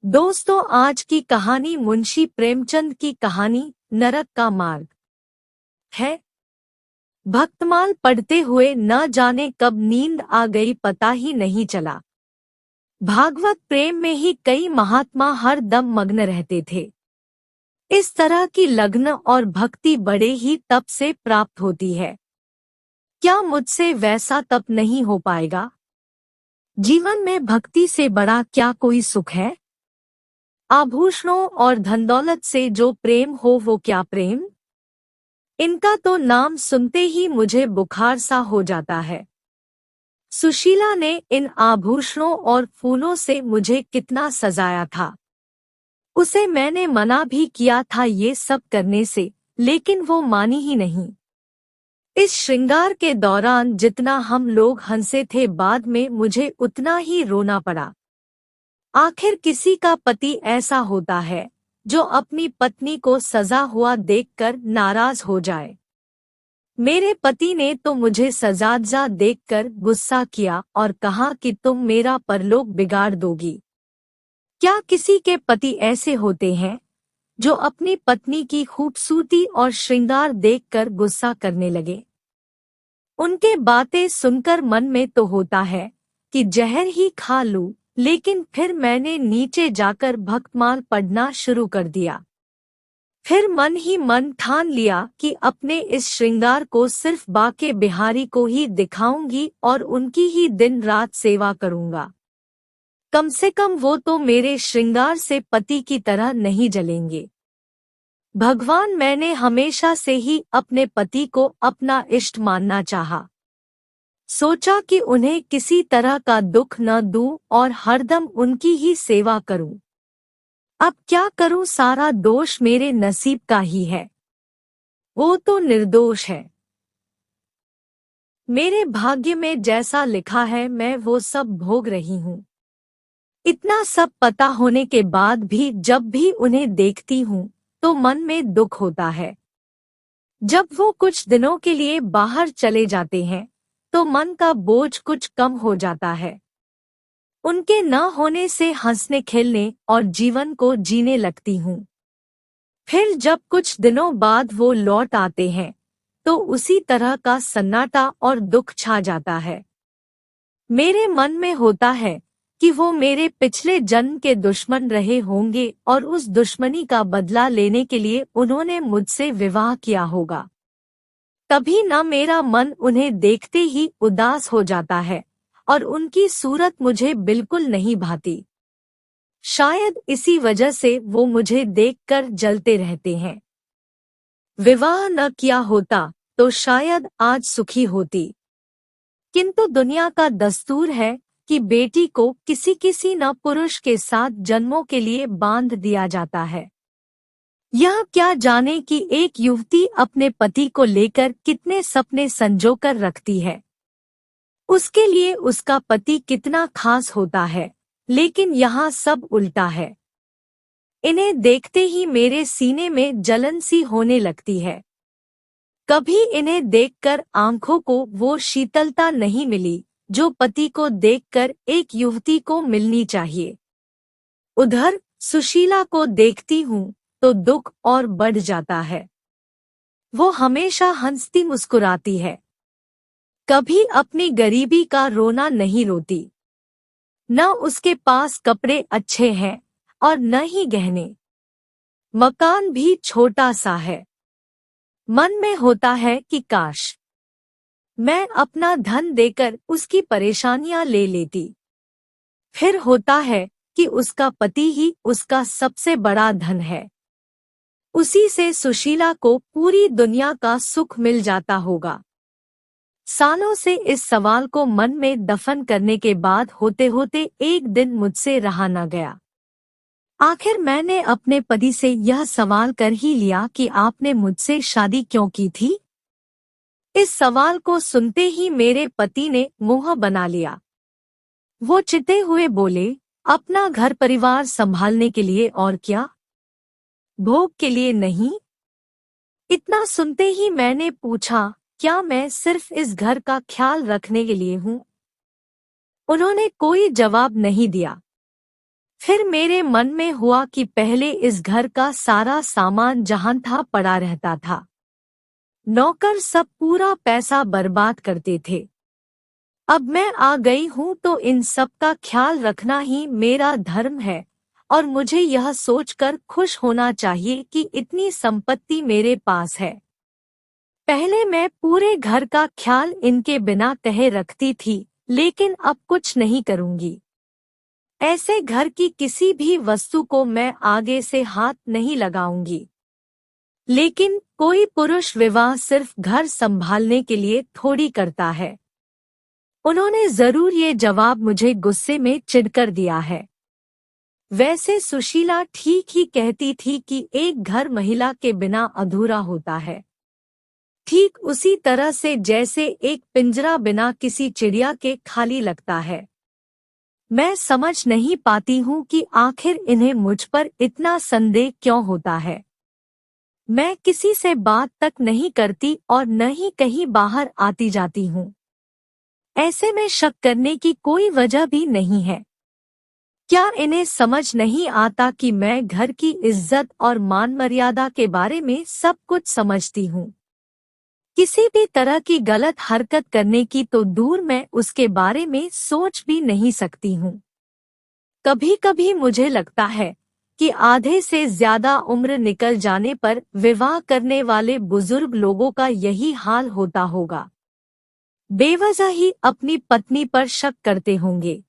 दोस्तों, आज की कहानी मुंशी प्रेमचंद की कहानी नरक का मार्ग है। भक्तमाल पढ़ते हुए न जाने कब नींद आ गई, पता ही नहीं चला। भागवत प्रेम में ही कई महात्मा हर दम मग्न रहते थे। इस तरह की लग्न और भक्ति बड़े ही तप से प्राप्त होती है। क्या मुझसे वैसा तप नहीं हो पाएगा? जीवन में भक्ति से बड़ा क्या कोई सुख है? आभूषणों और धनदौलत से जो प्रेम हो वो क्या प्रेम? इनका तो नाम सुनते ही मुझे बुखार सा हो जाता है। सुशीला ने इन आभूषणों और फूलों से मुझे कितना सजाया था। उसे मैंने मना भी किया था ये सब करने से, लेकिन वो मानी ही नहीं। इस श्रृंगार के दौरान जितना हम लोग हंसे थे, बाद में मुझे उतना ही रोना पड़ा। आखिर किसी का पति ऐसा होता है जो अपनी पत्नी को सजा हुआ देखकर नाराज हो जाए। मेरे पति ने तो मुझे सजा देखकर गुस्सा किया और कहा कि तुम मेरा परलोक बिगाड़ दोगी। क्या किसी के पति ऐसे होते हैं जो अपनी पत्नी की खूबसूरती और श्रृंगार देखकर गुस्सा करने लगे? उनके बातें सुनकर मन में तो होता है कि जहर ही खा लूं, लेकिन फिर मैंने नीचे जाकर भक्तमाल पढ़ना शुरू कर दिया। फिर मन ही मन ठान लिया कि अपने इस श्रृंगार को सिर्फ बाके बिहारी को ही दिखाऊंगी और उनकी ही दिन रात सेवा करूंगा। कम से कम वो तो मेरे श्रृंगार से पति की तरह नहीं जलेंगे। भगवान, मैंने हमेशा से ही अपने पति को अपना इष्ट मानना चाहा। सोचा कि उन्हें किसी तरह का दुख न दूं और हरदम उनकी ही सेवा करूं। अब क्या करूं, सारा दोष मेरे नसीब का ही है। वो तो निर्दोष है। मेरे भाग्य में जैसा लिखा है मैं वो सब भोग रही हूं। इतना सब पता होने के बाद भी जब भी उन्हें देखती हूं तो मन में दुख होता है। जब वो कुछ दिनों के लिए बाहर चले जाते हैं तो मन का बोझ कुछ कम हो जाता है। उनके न होने से हंसने खेलने और जीवन को जीने लगती हूँ। फिर जब कुछ दिनों बाद वो लौट आते हैं तो उसी तरह का सन्नाटा और दुख छा जाता है। मेरे मन में होता है कि वो मेरे पिछले जन्म के दुश्मन रहे होंगे और उस दुश्मनी का बदला लेने के लिए उन्होंने मुझसे विवाह किया होगा। तभी न मेरा मन उन्हें देखते ही उदास हो जाता है और उनकी सूरत मुझे बिल्कुल नहीं भाती। शायद इसी वजह से वो मुझे देखकर जलते रहते हैं। विवाह न किया होता तो शायद आज सुखी होती, किंतु दुनिया का दस्तूर है कि बेटी को किसी किसी न पुरुष के साथ जन्मों के लिए बांध दिया जाता है। यह क्या जाने कि एक युवती अपने पति को लेकर कितने सपने संजोकर रखती है। उसके लिए उसका पति कितना खास होता है, लेकिन यहाँ सब उल्टा है। इन्हें देखते ही मेरे सीने में जलन सी होने लगती है। कभी इन्हें देखकर आंखों को वो शीतलता नहीं मिली जो पति को देखकर एक युवती को मिलनी चाहिए। उधर सुशीला को देखती हूँ तो दुख और बढ़ जाता है। वो हमेशा हंसती मुस्कुराती है, कभी अपनी गरीबी का रोना नहीं रोती। न उसके पास कपड़े अच्छे हैं और न ही गहने। मकान भी छोटा सा है। मन में होता है कि काश मैं अपना धन देकर उसकी परेशानियां ले लेती। फिर होता है कि उसका पति ही उसका सबसे बड़ा धन है। उसी से सुशीला को पूरी दुनिया का सुख मिल जाता होगा। सालों से इस सवाल को मन में दफन करने के बाद होते होते एक दिन मुझसे रहा न गया। आखिर मैंने अपने पति से यह सवाल कर ही लिया कि आपने मुझसे शादी क्यों की थी। इस सवाल को सुनते ही मेरे पति ने मुंह बना लिया। वो चिते हुए बोले, अपना घर परिवार संभालने के लिए, और क्या, भोग के लिए नहीं? इतना सुनते ही मैंने पूछा, क्या मैं सिर्फ इस घर का ख्याल रखने के लिए हूँ? उन्होंने कोई जवाब नहीं दिया। फिर मेरे मन में हुआ कि पहले इस घर का सारा सामान जहां था पड़ा रहता था। नौकर सब पूरा पैसा बर्बाद करते थे। अब मैं आ गई हूं तो इन सब का ख्याल रखना ही मेरा धर्म है और मुझे यह सोचकर खुश होना चाहिए कि इतनी संपत्ति मेरे पास है। पहले मैं पूरे घर का ख्याल इनके बिना कहे रखती थी, लेकिन अब कुछ नहीं करूंगी। ऐसे घर की किसी भी वस्तु को मैं आगे से हाथ नहीं लगाऊंगी। लेकिन कोई पुरुष विवाह सिर्फ घर संभालने के लिए थोड़ी करता है। उन्होंने जरूर ये जवाब मुझे गुस्से में चिढ़कर दिया है। वैसे सुशीला ठीक ही कहती थी कि एक घर महिला के बिना अधूरा होता है। ठीक उसी तरह से जैसे एक पिंजरा बिना किसी चिड़िया के खाली लगता है। मैं समझ नहीं पाती हूँ कि आखिर इन्हें मुझ पर इतना संदेह क्यों होता है। मैं किसी से बात तक नहीं करती और न ही कहीं बाहर आती जाती हूँ। ऐसे में शक करने की कोई वजह भी नहीं है। क्या इन्हें समझ नहीं आता कि मैं घर की इज्जत और मान मर्यादा के बारे में सब कुछ समझती हूँ। किसी भी तरह की गलत हरकत करने की तो दूर मैं उसके बारे में सोच भी नहीं सकती हूँ। कभी कभी मुझे लगता है कि आधे से ज्यादा उम्र निकल जाने पर विवाह करने वाले बुजुर्ग लोगों का यही हाल होता होगा। बेवजह ही अपनी पत्नी पर शक करते होंगे।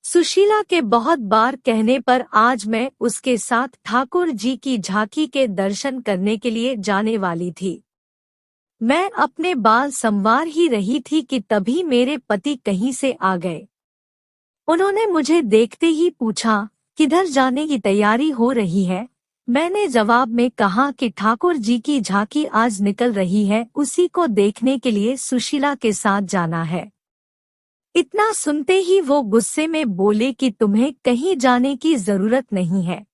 सुशीला के बहुत बार कहने पर आज मैं उसके साथ ठाकुर जी की झांकी के दर्शन करने के लिए जाने वाली थी। मैं अपने बाल संवार ही रही थी कि तभी मेरे पति कहीं से आ गए। उन्होंने मुझे देखते ही पूछा, किधर जाने की तैयारी हो रही है? मैंने जवाब में कहा कि ठाकुर जी की झांकी आज निकल रही है, उसी को देखने के लिए सुशीला के साथ जाना है। इतना सुनते ही वो गुस्से में बोले कि तुम्हें कहीं जाने की जरूरत नहीं है।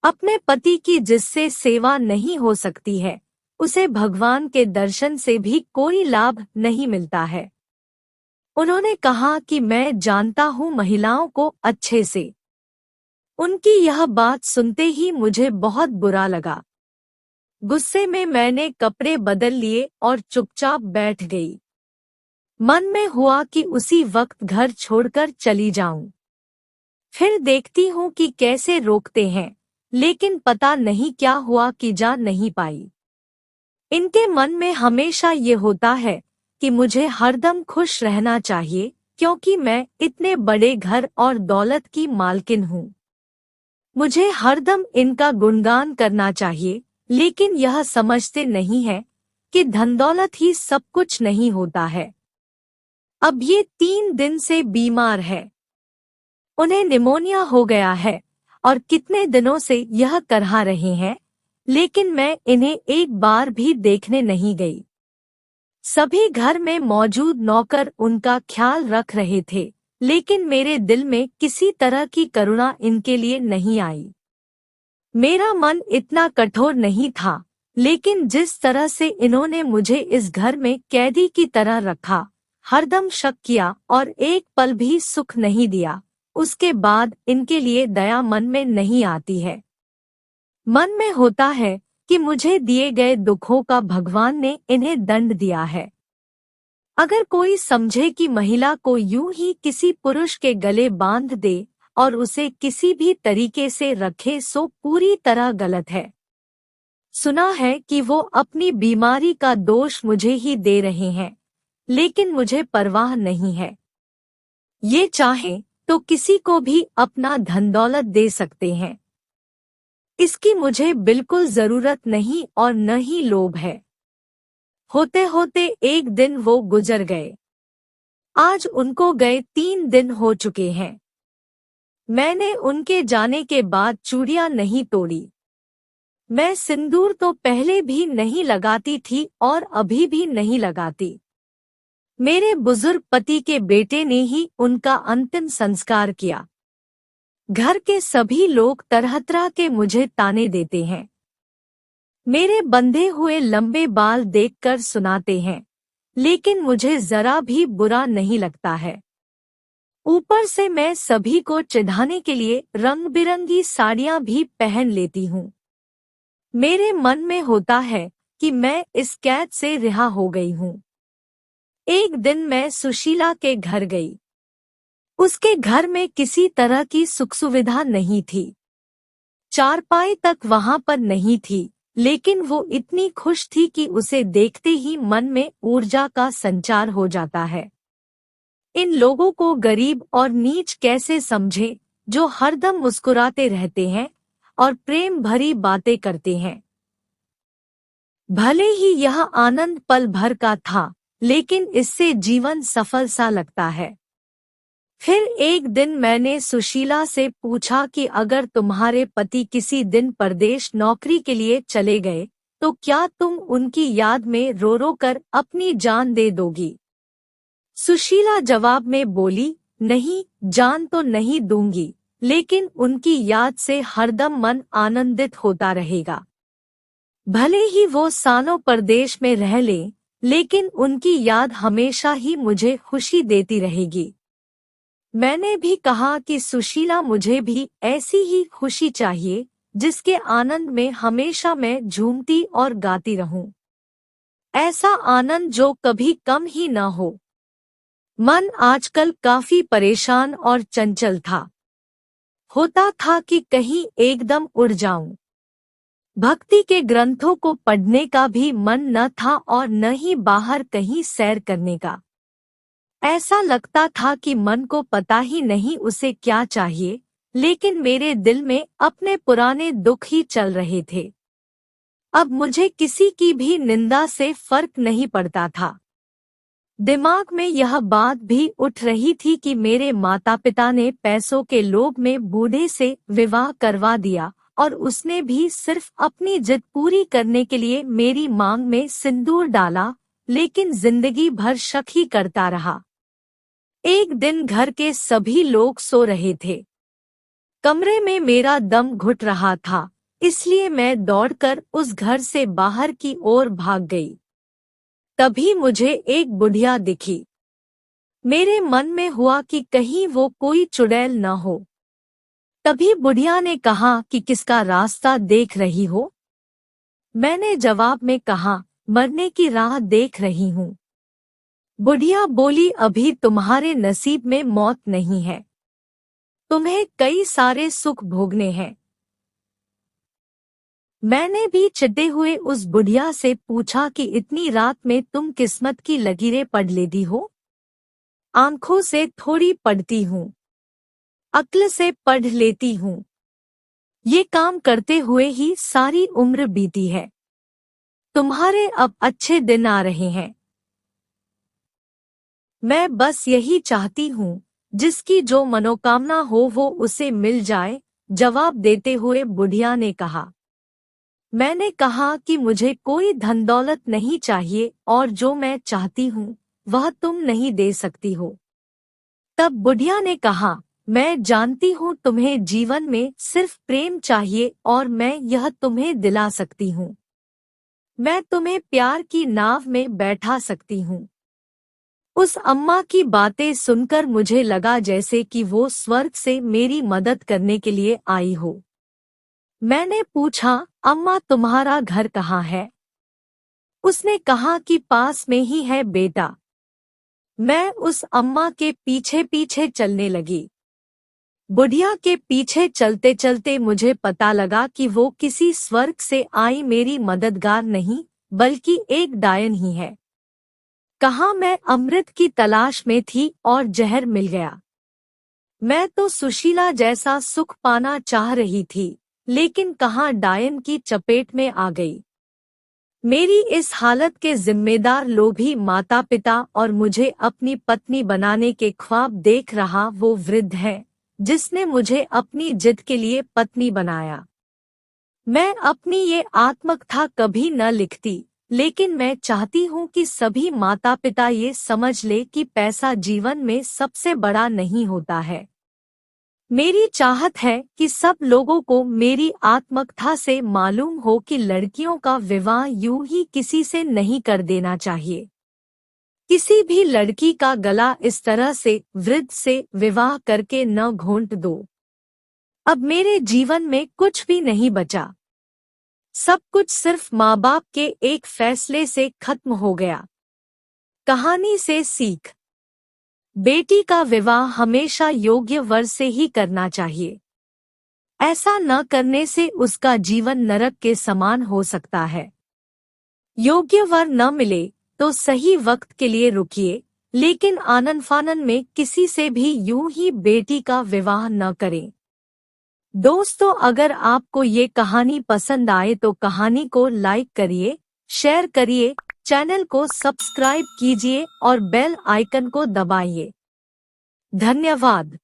अपने पति की जिससे सेवा नहीं हो सकती है, उसे भगवान के दर्शन से भी कोई लाभ नहीं मिलता है। उन्होंने कहा कि मैं जानता हूँ महिलाओं को अच्छे से। उनकी यह बात सुनते ही मुझे बहुत बुरा लगा। गुस्से में मैंने कपड़े बदल लिए और चुपचाप बैठ गई। मन में हुआ कि उसी वक्त घर छोड़कर चली जाऊं। फिर देखती हूँ कि कैसे रोकते हैं, लेकिन पता नहीं क्या हुआ कि जा नहीं पाई। इनके मन में हमेशा ये होता है कि मुझे हरदम खुश रहना चाहिए, क्योंकि मैं इतने बड़े घर और दौलत की मालकिन हूँ। मुझे हरदम इनका गुणगान करना चाहिए, लेकिन यह समझते नहीं है कि धन दौलत ही सब कुछ नहीं होता है। अब ये 3 दिन से बीमार है। उन्हें निमोनिया हो गया है और कितने दिनों से यह करहा रहे हैं, लेकिन मैं इन्हें एक बार भी देखने नहीं गई। सभी घर में मौजूद नौकर उनका ख्याल रख रहे थे, लेकिन मेरे दिल में किसी तरह की करुणा इनके लिए नहीं आई। मेरा मन इतना कठोर नहीं था, लेकिन जिस तरह से इन्होंने मुझे इस घर में कैदी की तरह रखा, हरदम शक किया और एक पल भी सुख नहीं दिया, उसके बाद इनके लिए दया मन में नहीं आती है। मन में होता है कि मुझे दिए गए दुखों का भगवान ने इन्हें दंड दिया है। अगर कोई समझे कि महिला को यूं ही किसी पुरुष के गले बांध दे और उसे किसी भी तरीके से रखे, सो पूरी तरह गलत है। सुना है कि वो अपनी बीमारी का दोष मुझे ही दे रहे हैं, लेकिन मुझे परवाह नहीं है। ये चाहे तो किसी को भी अपना धन दौलत दे सकते हैं। इसकी मुझे बिल्कुल जरूरत नहीं और न ही लोभ है। होते होते एक दिन वो गुजर गए। आज उनको गए 3 दिन हो चुके हैं। मैंने उनके जाने के बाद चूड़ियां नहीं तोड़ी। मैं सिंदूर तो पहले भी नहीं लगाती थी और अभी भी नहीं लगाती। मेरे बुजुर्ग पति के बेटे ने ही उनका अंतिम संस्कार किया। घर के सभी लोग तरह तरह के मुझे ताने देते हैं। मेरे बंधे हुए लंबे बाल देखकर सुनाते हैं, लेकिन मुझे जरा भी बुरा नहीं लगता है। ऊपर से मैं सभी को चिढ़ाने के लिए रंग बिरंगी साड़ियां भी पहन लेती हूँ। मेरे मन में होता है कि मैं इस कैद से रिहा हो गई हूँ। एक दिन मैं सुशीला के घर गई। उसके घर में किसी तरह की सुख सुविधा नहीं थी। चारपाई तक वहां पर नहीं थी, लेकिन वो इतनी खुश थी कि उसे देखते ही मन में ऊर्जा का संचार हो जाता है। इन लोगों को गरीब और नीच कैसे समझे, जो हरदम मुस्कुराते रहते हैं और प्रेम भरी बातें करते हैं। भले ही यह आनंद पल भर का था, लेकिन इससे जीवन सफल सा लगता है। फिर एक दिन मैंने सुशीला से पूछा कि अगर तुम्हारे पति किसी दिन परदेश नौकरी के लिए चले गए, तो क्या तुम उनकी याद में रो रो कर अपनी जान दे दोगी? सुशीला जवाब में बोली, नहीं, जान तो नहीं दूंगी, लेकिन उनकी याद से हरदम मन आनंदित होता रहेगा। भले ही वो सालों परदेश में रह लें, लेकिन उनकी याद हमेशा ही मुझे खुशी देती रहेगी। मैंने भी कहा कि सुशीला, मुझे भी ऐसी ही खुशी चाहिए, जिसके आनंद में हमेशा मैं झूमती और गाती रहूं। ऐसा आनंद जो कभी कम ही न हो। मन आजकल काफी परेशान और चंचल था। होता था कि कहीं एकदम उड़ जाऊं। भक्ति के ग्रंथों को पढ़ने का भी मन न था और न ही बाहर कहीं सैर करने का। ऐसा लगता था कि मन को पता ही नहीं उसे क्या चाहिए, लेकिन मेरे दिल में अपने पुराने दुख ही चल रहे थे। अब मुझे किसी की भी निंदा से फर्क नहीं पड़ता था। दिमाग में यह बात भी उठ रही थी कि मेरे माता पिता ने पैसों के लोभ में बूढ़े से विवाह करवा दिया और उसने भी सिर्फ अपनी जिद पूरी करने के लिए मेरी मांग में सिंदूर डाला, लेकिन जिंदगी भर शक ही करता रहा। एक दिन घर के सभी लोग सो रहे थे। कमरे में मेरा दम घुट रहा था, इसलिए मैं दौड़कर उस घर से बाहर की ओर भाग गई। तभी मुझे एक बुढ़िया दिखी। मेरे मन में हुआ कि कहीं वो कोई चुड़ैल न हो। तभी बुढ़िया ने कहा कि किसका रास्ता देख रही हो? मैंने जवाब में कहा, मरने की राह देख रही हूँ। बुढ़िया बोली, अभी तुम्हारे नसीब में मौत नहीं है, तुम्हें कई सारे सुख भोगने हैं। मैंने भी चिढ़े हुए उस बुढ़िया से पूछा कि इतनी रात में तुम किस्मत की लकीरें पढ़ लेती हो? आंखों से थोड़ी पढ़ती हूँ, अक्ल से पढ़ लेती हूँ। ये काम करते हुए ही सारी उम्र बीती है। तुम्हारे अब अच्छे दिन आ रहे हैं। मैं बस यही चाहती हूँ, जिसकी जो मनोकामना हो वो उसे मिल जाए, जवाब देते हुए बुढ़िया ने कहा। मैंने कहा कि मुझे कोई धन दौलत नहीं चाहिए और जो मैं चाहती हूँ वह तुम नहीं दे सकती हो। तब बुढ़िया ने कहा, मैं जानती हूँ तुम्हें जीवन में सिर्फ प्रेम चाहिए और मैं यह तुम्हें दिला सकती हूँ। मैं तुम्हें प्यार की नाव में बैठा सकती हूँ। उस अम्मा की बातें सुनकर मुझे लगा जैसे कि वो स्वर्ग से मेरी मदद करने के लिए आई हो। मैंने पूछा, अम्मा तुम्हारा घर कहाँ है? उसने कहा कि पास में ही है बेटा। मैं उस अम्मा के पीछे पीछे चलने लगी। बुढ़िया के पीछे चलते चलते मुझे पता लगा कि वो किसी स्वर्ग से आई मेरी मददगार नहीं, बल्कि एक डायन ही है। कहाँ मैं अमृत की तलाश में थी और जहर मिल गया। मैं तो सुशीला जैसा सुख पाना चाह रही थी, लेकिन कहाँ डायन की चपेट में आ गई। मेरी इस हालत के जिम्मेदार लोभी माता पिता और मुझे अपनी पत्नी बनाने के ख्वाब देख रहा वो वृद्ध है, जिसने मुझे अपनी जिद के लिए पत्नी बनाया। मैं अपनी ये आत्मकथा कभी न लिखती, लेकिन मैं चाहती हूँ कि सभी माता पिता ये समझ ले कि पैसा जीवन में सबसे बड़ा नहीं होता है। मेरी चाहत है कि सब लोगों को मेरी आत्मकथा से मालूम हो कि लड़कियों का विवाह यूं ही किसी से नहीं कर देना चाहिए। किसी भी लड़की का गला इस तरह से वृद्ध से विवाह करके न घोंट दो। अब मेरे जीवन में कुछ भी नहीं बचा। सब कुछ सिर्फ माँ बाप के एक फैसले से खत्म हो गया। कहानी से सीख। बेटी का विवाह हमेशा योग्य वर से ही करना चाहिए। ऐसा न करने से उसका जीवन नरक के समान हो सकता है। योग्य वर न मिले तो सही वक्त के लिए रुकिए, लेकिन आनन फानन में किसी से भी यूं ही बेटी का विवाह न करें। दोस्तों, अगर आपको ये कहानी पसंद आए तो कहानी को लाइक करिए, शेयर करिए, चैनल को सब्सक्राइब कीजिए और बेल आइकन को दबाइए। धन्यवाद।